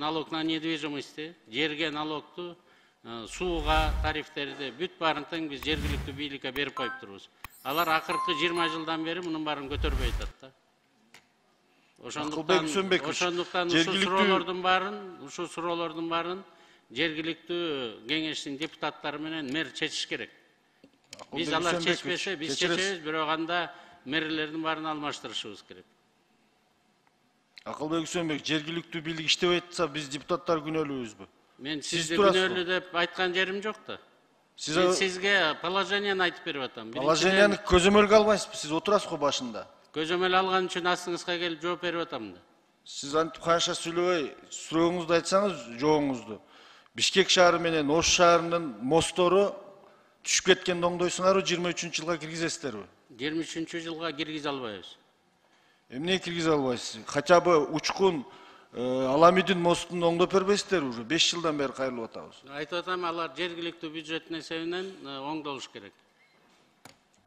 налог на недвижимости, жерге налогту, сууга тарифтерди бүт баарын тең биз жергиликтүү бийликке берип коюп турбуз. Алар акыркы 20 жылдан бери мунун баарын көтөрбөй атат да. Ошондуктан ушу суроолордун баарын жергиликтүү кеңештин депутаттары менен мэр чечиш керек. Биз алар чечпесе, биз чечебиз, бирок анда мэрлердин баарын алмаштырышыбыз керек. Акылбек Үсөнбек, жергиликтүү бийлик иштебей атса, биз депутаттар күнөөлүүбүзбү? Мен сизди күнөөлүү деп айткан жерим жок да. Мен сизге положенияны айтып берип атам. Положенияны көзөмөлгө албайсызбы? Сиз отурасыз го башында. Көзөмөл алган үчүн астыңызга келип жооп берип атам да. Сиз антип канча сүйлөбөй, сурооңузду айтсаңыз, жообуңузду. Бишкек шаары менен Ош шаарынын мосттору түшүп кеткенди оңдойсуңарбы, 23-жылга киргизесиздерби? 23-жылга киргизе албайбыз. Эмне киргизе албайсыз? Хотя бы Учкун Аламидин мостун оңдоп бербейсиздерби уже? 5 жылдан бери кайрылып атабыз. Айтып атам, алар жергиликтүү бюджеттин эсебинен оңдолуш керек.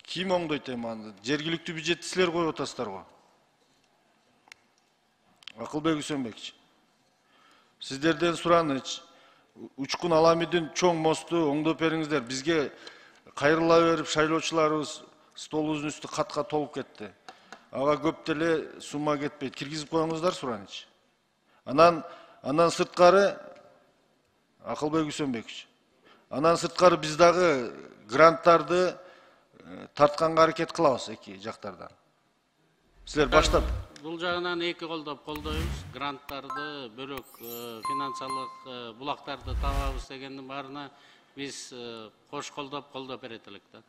Ким оңдойт эми аны? Жергиликтүү бюджетти силер коюп атасыздар го. Акылбек Үсөнбекчи. Сиздерден сураныч. Учкун Аламидин чоң мосту оңдоп бериңиздер. Бизге кайрыла берип шайлоочуларыбыз столубуздун үстү катка толуп кетти. Ага көп деле сумма кетпейт. Киргизип коюңуздар сураныч. Анан сырткары Акылбек Үсөнбекович. Анан сырткары биз дагы гранттарды тартканга аракет кылабыз эки жактардан. Силер баштап бул жагынан эки колдоп колдойбуз. Гранттарды, бөлөк финансалык булактарды табабыз дегендин баарына биз кош колдоп берет элек да.